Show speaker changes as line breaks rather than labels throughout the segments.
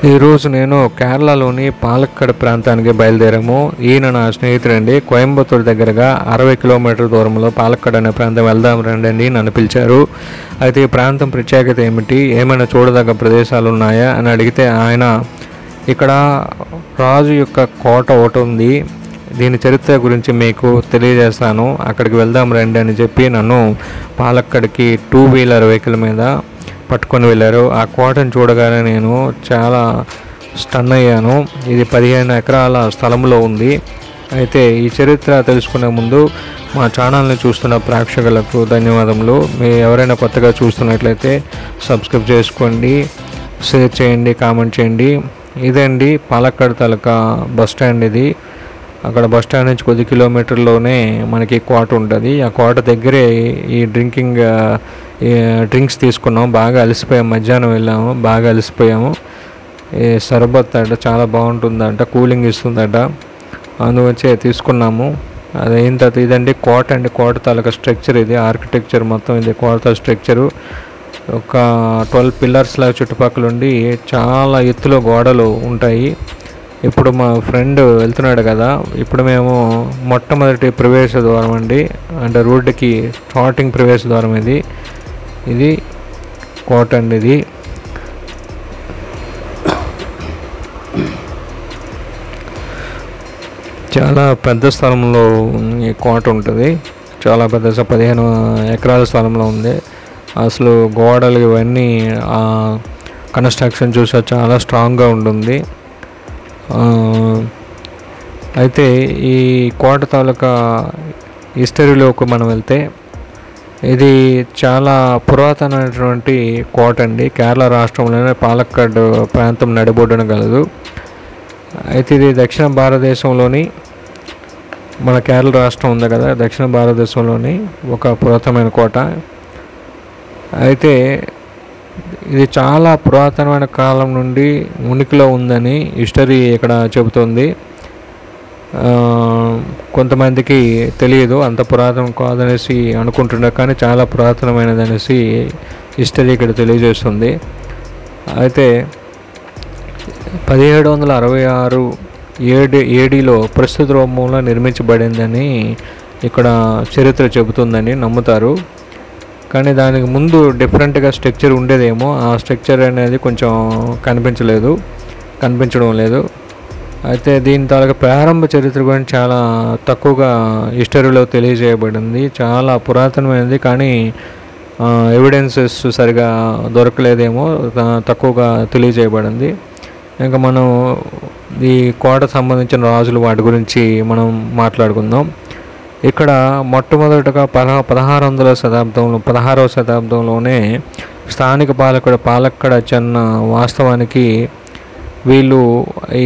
ఈరోజు నేను కేరళలోని పాలక్కడ్ ప్రాంతానికి బయలుదేరాము. ఈయన నా స్నేహితుడండి. కోయంబత్తూరు దగ్గరగా 60 కిలోమీటర్ల దూరంలో పాలక్కడ్ అనే ప్రాంతం వెళ్దాం రండి నన్ను పిలిచారు. అయితే ఈ ప్రాంతం ప్రత్యేకత ఏమిటి, ఏమైనా చూడదగ్గ ప్రదేశాలు ఉన్నాయా అని అడిగితే ఆయన ఇక్కడ రాజు యొక్క కోట ఒకటి ఉంది, దీని చరిత్ర గురించి మీకు తెలియజేస్తాను, అక్కడికి వెళ్దాం రండి అని చెప్పి నన్ను పాలక్కడ్కి 2 వీలర్ వెహికల్ మీద పట్టుకొని వెళ్ళారు. ఆ కోటను చూడగానే నేను చాలా స్టన్ అయ్యాను. ఇది 15 ఎకరాల స్థలంలో ఉంది. అయితే ఈ చరిత్ర తెలుసుకునే ముందు మా ఛానల్ని చూస్తున్న ప్రేక్షకులకు ధన్యవాదములు. మీరు ఎవరైనా కొత్తగా చూస్తున్నట్లయితే సబ్స్క్రైబ్ చేసుకోండి, షేర్ చేయండి, కామెంట్ చేయండి. ఇదండి పాలక్కడ్ తాలూకా బస్ స్టాండ్. ఇది అక్కడ బస్ స్టాండ్ నుంచి కొద్ది కిలోమీటర్లోనే మనకి కోట ఉంటుంది. ఆ కోట దగ్గరే ఈ డ్రింక్స్ తీసుకున్నాం. బాగా అలసిపోయాము, మధ్యాహ్నం వెళ్ళాము, బాగా అలసిపోయాము. ఈ సర్బత్ అట చాలా బాగుంటుందంట, కూలింగ్ ఇస్తుందట, అందువచ్చే తీసుకున్నాము. అది అయిన తర్వాత ఇదండి కోట అండి, కోట తాలూకా స్ట్రక్చర్ ఇది, ఆర్కిటెక్చర్ మొత్తం ఇది కోట స్ట్రక్చరు. ఒక 12 పిల్లర్స్ లాగా చుట్టుపక్కల ఉండి చాలా ఎత్తులో గోడలు ఉంటాయి. ఇప్పుడు మా ఫ్రెండ్ వెళ్తున్నాడు కదా, ఇప్పుడు మేము మొట్టమొదటి ప్రవేశ ద్వారం అండి, అంటే రోడ్డుకి స్టార్టింగ్ ప్రవేశ ద్వారం ఇది కోట అండి. ఇది చాలా పెద్ద స్థలంలో ఈ కోట ఉంటుంది. చాలా పెద్ద 15 ఎకరాల స్థలంలో ఉంది. అసలు గోడలు ఇవన్నీ కన్స్ట్రక్షన్ చూసా చాలా స్ట్రాంగ్గా ఉంటుంది. అయితే ఈ కోట తాలూకా హిస్టరీలోకి మనం వెళ్తే ఇది చాలా పురాతనమైనటువంటి కోట అండి. కేరళ రాష్ట్రంలోనే పాలక్కడ్ ప్రాంతం నడిబొడ్డున కలదు. అయితే ఇది దక్షిణ భారతదేశంలోని, మన కేరళ రాష్ట్రం ఉంది కదా, దక్షిణ భారతదేశంలోని ఒక పురాతనమైన కోట. అయితే ఇది చాలా పురాతనమైన కాలం నుండి ఉనికిలో ఉందని హిస్టరీ ఇక్కడ చెబుతుంది. కొంతమందికి తెలియదు, అంత పురాతనం కాదనేసి అనుకుంటున్నారు, కానీ చాలా పురాతనమైనది అనేసి హిస్టరీ ఇక్కడ తెలియజేస్తుంది. అయితే 1766 ఏడీలో ప్రస్తుత రూపంలో నిర్మించబడిందని ఇక్కడ చరిత్ర చెబుతుందని నమ్ముతారు. కానీ దానికి ముందు డిఫరెంట్గా స్ట్రక్చర్ ఉండేదేమో, ఆ స్ట్రక్చర్ అనేది కొంచెం కనిపించడం లేదు. అయితే దీని తాలూకా ప్రారంభ చరిత్ర గురించి చాలా తక్కువగా హిస్టరీలో తెలియజేయబడింది. చాలా పురాతనమైనది, కానీ ఎవిడెన్సెస్ సరిగా దొరకలేదేమో, తక్కువగా తెలియజేయబడింది. ఇంకా మనం ఈ కోటకు సంబంధించిన రాజులు వాటి గురించి మనం మాట్లాడుకుందాం. ఇక్కడ మొట్టమొదటగా 16వ శతాబ్దంలోనే స్థానిక పాలకుడు పాలక్కడ్ అచ్చన్న వాస్తవానికి వీళ్ళు ఈ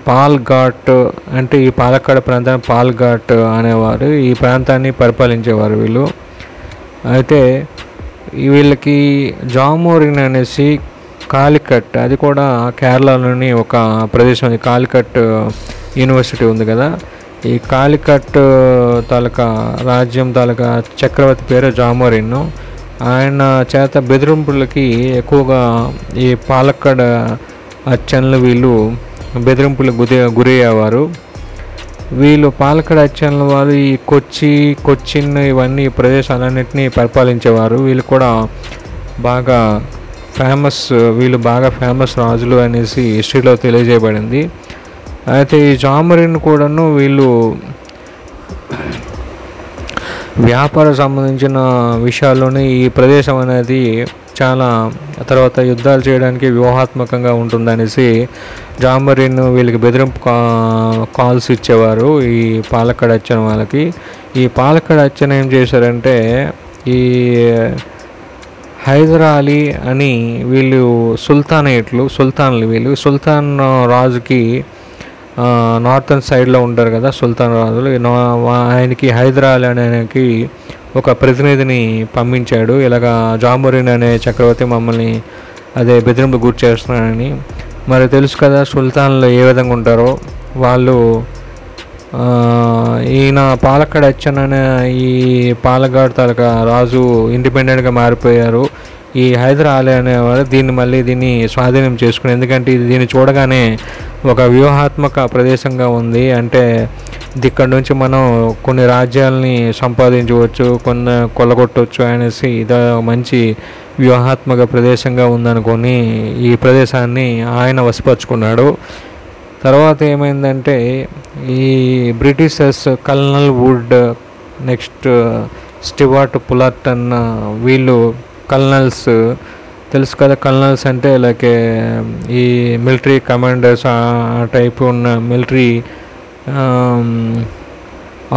పాల్ ఘాట్ అంటే ఈ పాలక్కడ్ ప్రాంతాన్ని పాల్ ఘాట్ అనేవారు. ఈ ప్రాంతాన్ని పరిపాలించేవారు వీళ్ళు. అయితే వీళ్ళకి జామోరిన్ అనేసి కాలికట్, అది కూడా కేరళలోని ఒక ప్రదేశం, కాలికట్ యూనివర్సిటీ ఉంది కదా, ఈ కాలికట్ తాలూకా రాజ్యం తాలూకా చక్రవర్తి పేరు జామోరిన్. ఆయన చేత బెదిరింపులకి ఎక్కువగా ఈ పాలక్కడ్ అచ్చన్లు వీళ్ళు బెదిరింపులకు గురయ్యేవారు. వీళ్ళు పాలక్కడ్ అచ్చన్ల వారు ఈ కొచ్చిన్ ఇవన్నీ ప్రదేశాలన్నింటినీ పరిపాలించేవారు. వీళ్ళు కూడా బాగా ఫేమస్ రాజులు అనేసి హిస్టరీలో తెలియజేయబడింది. అయితే ఈ జామోరిన్ కూడాను వీళ్ళు వ్యాపార సంబంధించిన విషయాల్లోనే ఈ ప్రదేశం అనేది చాలా తర్వాత యుద్ధాలు చేయడానికి వ్యూహాత్మకంగా ఉంటుందనేసి జామోరిన్ వీళ్ళకి బెదిరింపు కాల్స్ ఇచ్చేవారు ఈ పాలక్కడ్ అచ్చన్ వాళ్ళకి. ఈ పాలక్కడ్ అచ్చన్ ఏం చేశారంటే, ఈ హైదర్ అలీ అని వీళ్ళు సుల్తాన్ రాజుకి నార్థన్ సైడ్లో ఉంటారు కదా సుల్తాన్ రాజులు, ఆయనకి హైదర్ అలీ అనేకి ఒక ప్రతినిధిని పంపించాడు. ఇలాగా జామోరిన్ అనే చక్రవర్తి మమ్మల్ని బెదిరింపు గురి చేస్తున్నాడని. మరి తెలుసు కదా సుల్తాన్లు ఏ విధంగా ఉంటారో. వాళ్ళు ఈయన పాలక్కడ్ అచ్చన్ అనే ఈ పాలక్కాడ్ తాలూకా రాజు ఇండిపెండెంట్గా మారిపోయారు. ఈ హైదర్ అలీ అనేవారు దీన్ని స్వాధీనం చేసుకుని, ఎందుకంటే దీన్ని చూడగానే ఒక వ్యూహాత్మక ప్రదేశంగా ఉంది. అంటే ఇక్కడ నుంచి మనం కొన్ని రాజ్యాలని సంపాదించవచ్చు, కొన్ని కొల్లగొట్టవచ్చు అనేసి ఇది మంచి వ్యూహాత్మక ప్రదేశంగా ఉందనుకొని ఈ ప్రదేశాన్ని ఆయన వశపరుచుకున్నాడు. తర్వాత ఏమైందంటే ఈ Britishers colonel would, next Stewart పులర్టన్, వీళ్ళు కల్నల్స్ తెలుసు కదా. కల్నల్స్ అంటే లైక్ ఈ మిలిటరీ కమాండర్స్ ఆ టైప్ ఉన్న మిలిటరీ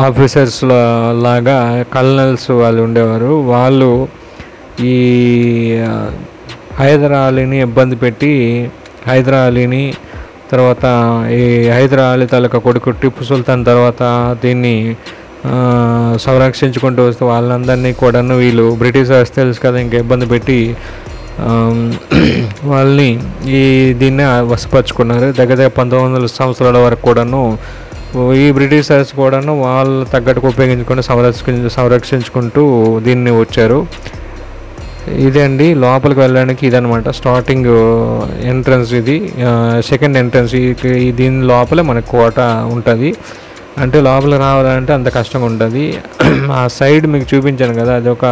ఆఫీసర్స్ లాగా కల్నల్స్ వాళ్ళు ఉండేవారు. వాళ్ళు ఈ హైదర్ అలీని ఇబ్బంది పెట్టి హైదర్ అలీని, తర్వాత ఈ హైదర్ అలీ తాలూకా కొడుకు టిప్పు సుల్తాన్ తర్వాత దీన్ని సంరక్షించుకుంటూ వస్తే వాళ్ళందరినీ కూడాను వీళ్ళు బ్రిటిషర్స్ తెలుసు కదా ఇంకా ఇబ్బంది పెట్టి వాళ్ళని దీన్ని వశపరుచుకున్నారు. దగ్గర 1900 సంవత్సరాల వరకు కూడాను ఈ బ్రిటిషర్స్ కూడాను వాళ్ళు తగ్గట్టుకు ఉపయోగించుకొని సంరక్షించుకుంటూ దీన్ని వచ్చారు. ఇదే అండి లోపలికి వెళ్ళడానికి ఇదనమాట స్టార్టింగ్ ఎంట్రన్స్. ఇది సెకండ్ ఎంట్రన్స్. దీని లోపలే మనకు కోట ఉంటుంది. అంటే లోపల రావాలంటే అంత కష్టంగా ఉంటుంది. ఆ సైడ్ మీకు చూపించాను కదా, అది ఒక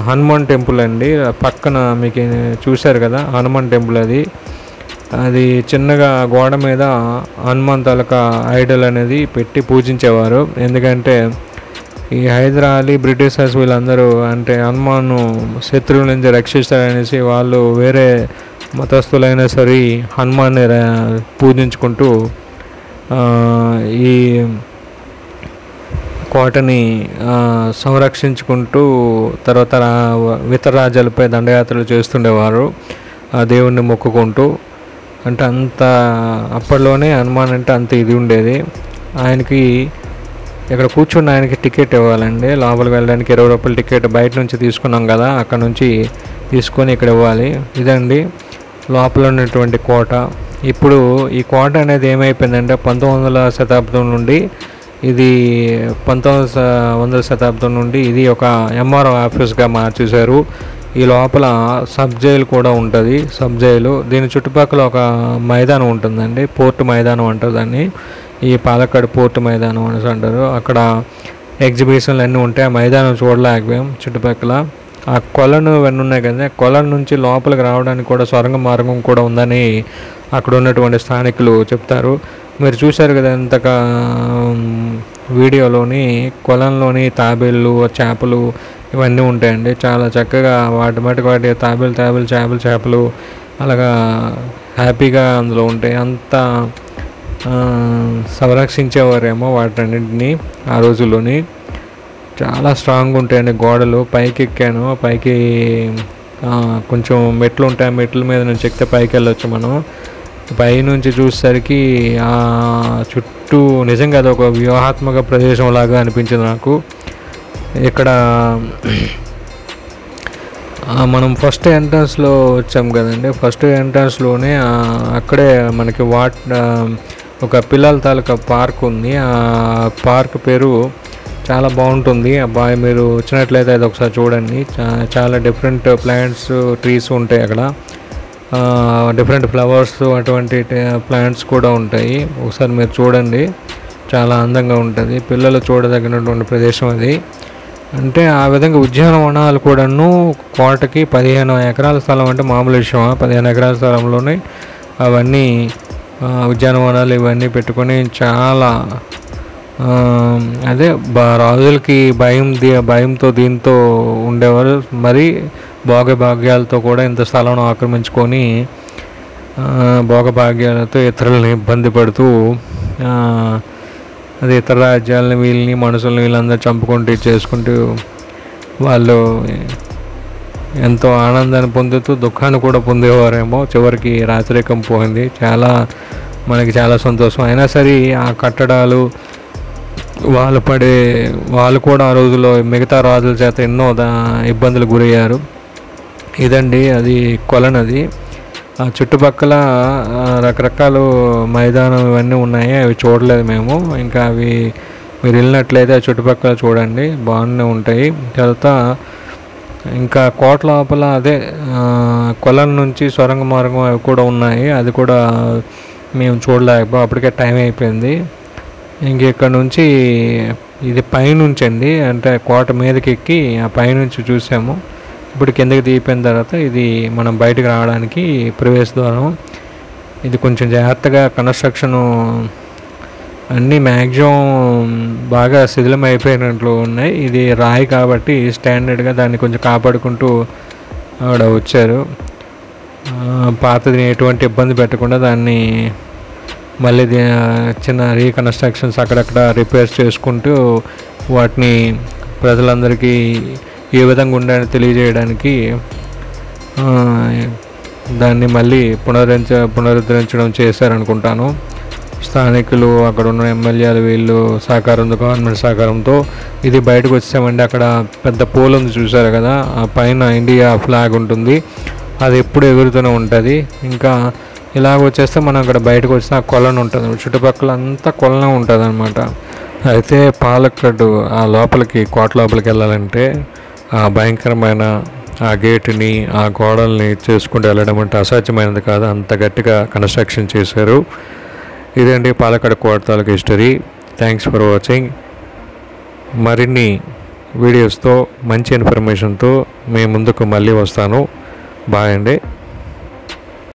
హనుమాన్ టెంపుల్ అండి. పక్కన మీకు చూశారు కదా హనుమాన్ టెంపుల్. అది చిన్నగా గోడ మీద హనుమాన్ తాలూకా ఐడల్ అనేది పెట్టి పూజించేవారు. ఎందుకంటే ఈ హైదర్ అలీ బ్రిటిషర్స్ వీళ్ళందరూ అంటే హనుమాన్ శత్రువుల నుంచి రక్షిస్తారనేసి వాళ్ళు వేరే మతస్థులైనా సరే హనుమాన్ని పూజించుకుంటూ ఈ కోటని సంరక్షించుకుంటూ తర్వాత ఇతర రాజ్యాలపై దండయాత్రలు చేస్తుండేవారు ఆ దేవుణ్ణి మొక్కుకుంటూ. అంటే అంత అప్పట్లోనే హనుమాన్ అంటే అంత ఇది ఉండేది. ఆయనకి ఇక్కడ కూర్చున్న ఆయనకి టికెట్ ఇవ్వాలండి. లోపలికి వెళ్ళడానికి 20 రూపాయల టికెట్ బయట నుంచి తీసుకున్నాం కదా, అక్కడ నుంచి తీసుకొని ఇక్కడ ఇవ్వాలి. ఇదండి లోపల ఉన్నటువంటి కోట. ఇప్పుడు ఈ కోట అనేది ఏమైపోయిందంటే 1900వ శతాబ్దం నుండి ఇది 1900వ శతాబ్దం నుండి ఇది ఒక ఎంఆర్ఓ ఆఫీస్గా మార్చేశారు. ఈ లోపల సబ్ జైలు కూడా ఉంటుంది. సబ్ జైలు దీని చుట్టుపక్కల ఒక మైదానం ఉంటుందండి, పోర్టు మైదానం అంటారు దాన్ని. ఈ పాలక్కాడ్ పోర్టు మైదానం అనేసి అంటారు. అక్కడ ఎగ్జిబిషన్లు అన్నీ ఉంటాయి. ఆ మైదానం చూడలేకపోయాం చుట్టుపక్కల. ఆ కొలను ఇవన్నీ ఉన్నాయి కదా, కొలం నుంచి లోపలికి రావడానికి కూడా సొరంగ మార్గం కూడా ఉందని అక్కడ ఉన్నటువంటి స్థానికులు చెప్తారు. మీరు చూశారు కదా ఇంతక వీడియోలోని కొలంలోని తాబేళ్ళు, చేపలు ఇవన్నీ ఉంటాయండి. చాలా చక్కగా వాటి చేపలు అలాగా హ్యాపీగా అందులో ఉంటాయి. అంత సంరక్షించేవారేమో వాటన్నింటినీ ఆ రోజుల్లోని. చాలా స్ట్రాంగ్గా ఉంటాయండి గోడలు. పైకి ఎక్కాను, పైకి కొంచెం మెట్లు ఉంటాయి. ఆ మెట్ల మీద నుంచి ఎక్కితే పైకి వెళ్ళొచ్చు మనం. పైనుంచి చూసేసరికి చుట్టూ నిజంగా అది ఒక వ్యూహాత్మక ప్రదేశం లాగా అనిపించింది నాకు. ఇక్కడ మనం ఫస్ట్ ఎంట్రన్స్లో వచ్చాం కదండి. ఫస్ట్ ఎంట్రన్స్లోనే అక్కడే మనకి ఒక పిల్లల తాలూకా పార్క్ ఉంది. ఆ పార్క్ పేరు చాలా బాగుంటుంది. అబ్బాయి మీరు వచ్చినట్లయితే అది ఒకసారి చూడండి. చాలా డిఫరెంట్ ప్లాంట్స్, ట్రీస్ ఉంటాయి అక్కడ. డిఫరెంట్ ఫ్లవర్స్ అటువంటి ప్లాంట్స్ కూడా ఉంటాయి. ఒకసారి మీరు చూడండి, చాలా అందంగా ఉంటుంది. పిల్లలు చూడదగినటువంటి ప్రదేశం అది. అంటే ఆ విధంగా ఉద్యానవనాలు కూడాను కోటకి 15 ఎకరాల స్థలం అంటే మామూలు విషయం. 15 ఎకరాల స్థలంలోనే అవన్నీ ఉద్యానవనాలు ఇవన్నీ పెట్టుకొని చాలా అదే రాజులకి భయంతో దీంతో ఉండేవారు. మరి భోగభాగ్యాలతో కూడా ఇంత స్థలం ఆక్రమించుకొని భోగభాగ్యాలతో ఇతరులని ఇబ్బంది పడుతూ అది ఇతర రాజ్యాలని వీళ్ళని మనుషుల్ని వీళ్ళందరూ చంపుకుంటూ చేసుకుంటూ వాళ్ళు ఎంతో ఆనందాన్ని పొందుతూ దుఃఖాన్ని కూడా పొందేవారేమో. చివరికి రాచరికం పోయింది. మనకి చాలా సంతోషం. అయినా సరే ఆ కట్టడాలు వాళ్ళు కూడా ఆ రోజుల్లో మిగతా రాజుల చేత ఎన్నో ఇబ్బందులు గురయ్యారు. ఇదండి అది కొలనది. ఆ చుట్టుపక్కల రకరకాల మైదానం ఇవన్నీ ఉన్నాయి. అవి చూడలేదు మేము. ఇంకా అవి మీరు వెళ్ళినట్లయితే ఆ చుట్టుపక్కల చూడండి, బాగానే ఉంటాయి. తర్వాత ఇంకా కోట లోపల అదే కొలం నుంచి సొరంగ మార్గం అవి కూడా ఉన్నాయి. అది కూడా మేము చూడలేకపో, అప్పటికే టైం అయిపోయింది. ఇంక ఇక్కడ నుంచి ఇది పైనుంచి అండి, అంటే కోట మీదకి ఎక్కి ఆ పైనుంచి చూసాము. ఇప్పుడు కిందకి దిగిపోయిన తర్వాత ఇది మనం బయటకు రావడానికి ప్రవేశ ద్వారం. ఇది కొంచెం జాగ్రత్తగా కన్స్ట్రక్షను అన్నీ మ్యాక్సిమం బాగా శిథిలం అయిపోయినట్లు ఉన్నాయి. ఇది రాయి కాబట్టి స్టాండర్డ్గా దాన్ని కొంచెం కాపాడుకుంటూ ఆవిడ వచ్చారు. పాతది ఎటువంటి ఇబ్బంది పెట్టకుండా దాన్ని మళ్ళీ చిన్న రీకన్స్ట్రక్షన్స్ అక్కడక్కడ రిపేర్స్ చేసుకుంటూ వాటిని ప్రజలందరికీ ఏ విధంగా ఉండాలని తెలియజేయడానికి దాన్ని మళ్ళీ పునరుద్ధరించడం చేశారనుకుంటాను. స్థానికులు, అక్కడ ఉన్న ఎమ్మెల్యేలు, వీళ్ళు సహకారంతో, గవర్నమెంట్ సహకారంతో ఇది బయటకు వచ్చామండి. అక్కడ పెద్ద పోల్ ఉంది చూసారు కదా, ఆ పైన ఇండియా ఫ్లాగ్ ఉంటుంది, అది ఎప్పుడు ఎగురుతూనే ఉంటుంది. ఇంకా ఇలాగ వచ్చేస్తే మనం అక్కడ బయటకు వచ్చిన కొలను ఉంటుంది, చుట్టుపక్కల అంతా కొలనే ఉంటుంది అనమాట. అయితే పాలక్కడు ఆ లోపలికి, కోట లోపలికి వెళ్ళాలంటే ఆ భయంకరమైన ఆ గేటుని, ఆ గోడల్ని చేసుకుంటూ వెళ్ళడం అంటే అసాధ్యమైనది కాదు, అంత గట్టిగా కన్స్ట్రక్షన్ చేశారు. ఇదండి పాలక్కడ కోట తాలూకు హిస్టరీ. Thanks for watching. మరిన్ని వీడియోస్తో, మంచి ఇన్ఫర్మేషన్తో మేము ముందుకు మళ్ళీ వస్తాను. బాయ్ అండి.